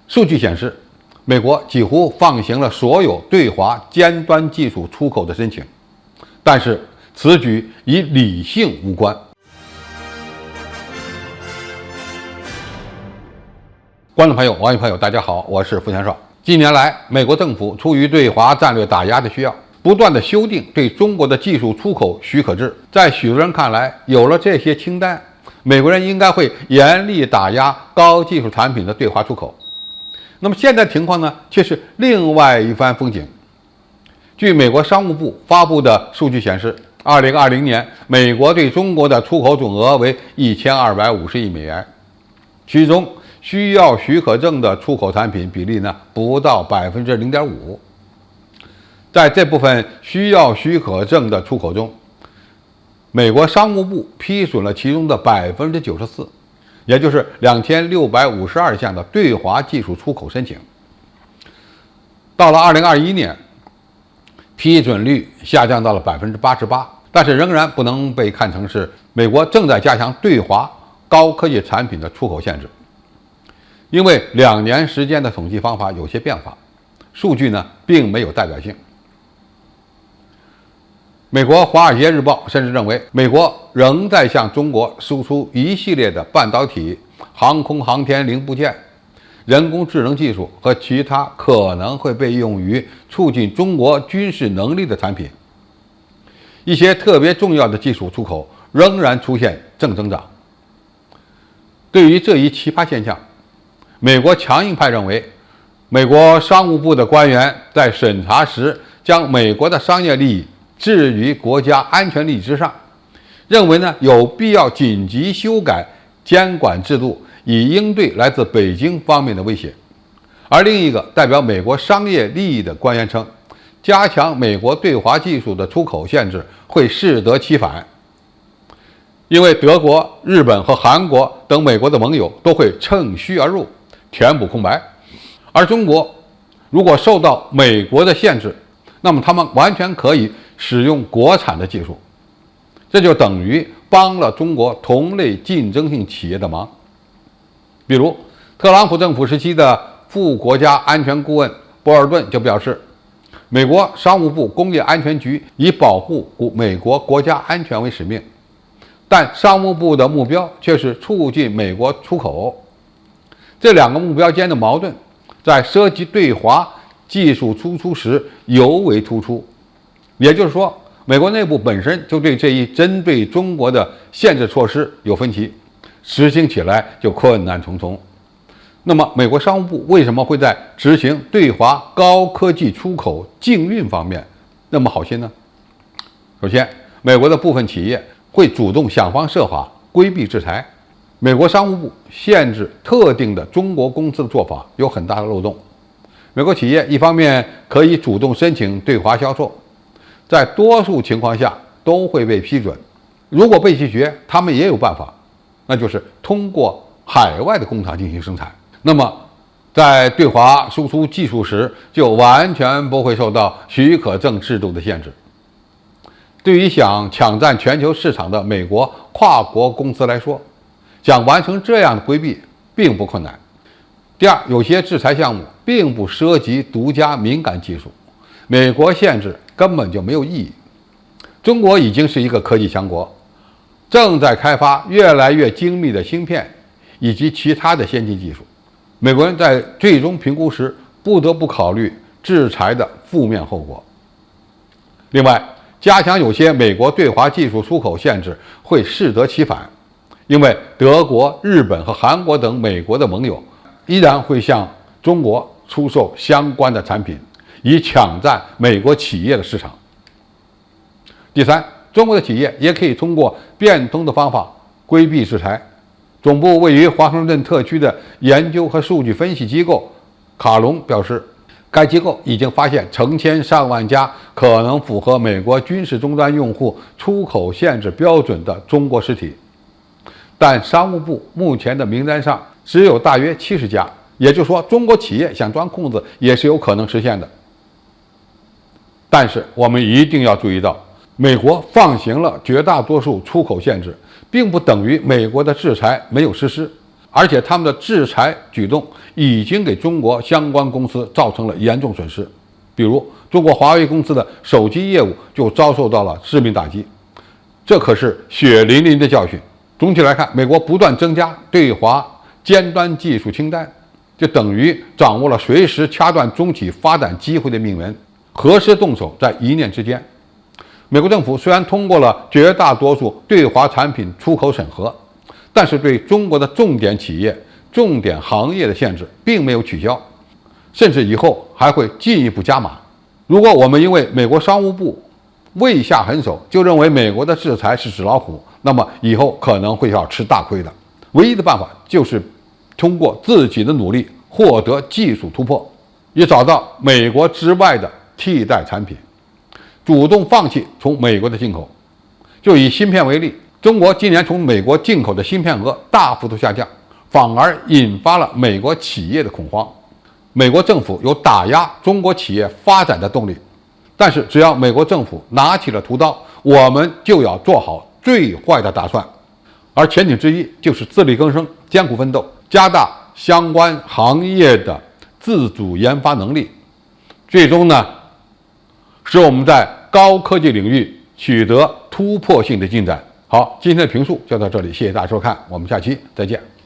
数据显示，美国几乎放行了所有对华尖端技术出口的申请，但是此举与理性无关。观众朋友、网友朋友，大家好，我是付全少。近年来，美国政府出于对华战略打压的需要，不断的修订对中国的技术出口许可制。在许多人看来，有了这些清单，美国人应该会严厉打压高技术产品的对华出口。那么现在情况呢，却是另外一番风景。据美国商务部发布的数据显示，2020年美国对中国的出口总额为1250亿美元，其中需要许可证的出口产品比例呢不到0.5%。在这部分需要许可证的出口中，美国商务部批准了其中的94%，也就是2652项的对华技术出口申请。到了2021年，批准率下降到了88%，但是仍然不能被看成是美国正在加强对华高科技产品的出口限制。因为2年时间的统计方法有些变化，数据呢并没有代表性。美国《华尔街日报》甚至认为，美国仍在向中国输出一系列的半导体、航空航天零部件、人工智能技术和其他可能会被用于促进中国军事能力的产品。一些特别重要的技术出口仍然出现正增长。对于这一奇葩现象，美国强硬派认为，美国商务部的官员在审查时将美国的商业利益置于国家安全利益之上，认为呢有必要紧急修改监管制度，以应对来自北京方面的威胁。而另一个代表美国商业利益的官员称，加强美国对华技术的出口限制会适得其反，因为德国、日本和韩国等美国的盟友都会趁虚而入，填补空白。而中国如果受到美国的限制，那么他们完全可以使用国产的技术，这就等于帮了中国同类竞争性企业的忙。比如特朗普政府时期的副国家安全顾问博尔顿就表示，美国商务部工业安全局以保护美国国家安全为使命，但商务部的目标却是促进美国出口。这两个目标间的矛盾在涉及对华技术输出时尤为突出。也就是说，美国内部本身就对这一针对中国的限制措施有分歧，实行起来就困难重重。那么美国商务部为什么会在执行对华高科技出口禁运方面那么好心呢？首先，美国的部分企业会主动想方设法规避制裁。美国商务部限制特定的中国公司的做法有很大的漏洞。美国企业一方面可以主动申请对华销售，在多数情况下都会被批准。如果被拒绝，他们也有办法，那就是通过海外的工厂进行生产。那么在对华输出技术时，就完全不会受到许可证制度的限制。对于想抢占全球市场的美国跨国公司来说，想完成这样的规避并不困难。第二，有些制裁项目并不涉及独家敏感技术，美国限制根本就没有意义。中国已经是一个科技强国，正在开发越来越精密的芯片以及其他的先进技术。美国人在最终评估时不得不考虑制裁的负面后果。另外，加强有些美国对华技术出口限制会适得其反，因为德国、日本和韩国等美国的盟友依然会向中国出售相关的产品，以抢占美国企业的市场。第三，中国的企业也可以通过变通的方法规避制裁。总部位于华盛顿特区的研究和数据分析机构卡隆表示，该机构已经发现成千上万家可能符合美国军事终端用户出口限制标准的中国实体，但商务部目前的名单上只有大约70家，也就是说，中国企业想钻空子也是有可能实现的。但是我们一定要注意到，美国放行了绝大多数出口限制，并不等于美国的制裁没有实施，而且他们的制裁举动已经给中国相关公司造成了严重损失。比如，中国华为公司的手机业务就遭受到了致命打击，这可是血淋淋的教训。总体来看，美国不断增加对华尖端技术清单，就等于掌握了随时掐断中企发展机会的命门，何时动手，在一念之间。美国政府虽然通过了绝大多数对华产品出口审核，但是对中国的重点企业、重点行业的限制并没有取消，甚至以后还会进一步加码。如果我们因为美国商务部未下狠手就认为美国的制裁是纸老虎，那么以后可能会要吃大亏的。唯一的办法就是通过自己的努力获得技术突破，也找到美国之外的替代产品，主动放弃从美国的进口。就以芯片为例，中国今年从美国进口的芯片额大幅度下降，反而引发了美国企业的恐慌。美国政府有打压中国企业发展的动力，但是只要美国政府拿起了屠刀，我们就要做好最坏的打算。而前景之一就是自力更生、艰苦奋斗，加大相关行业的自主研发能力，最终呢，使我们在高科技领域取得突破性的进展。好，今天的评述就到这里，谢谢大家收看，我们下期再见。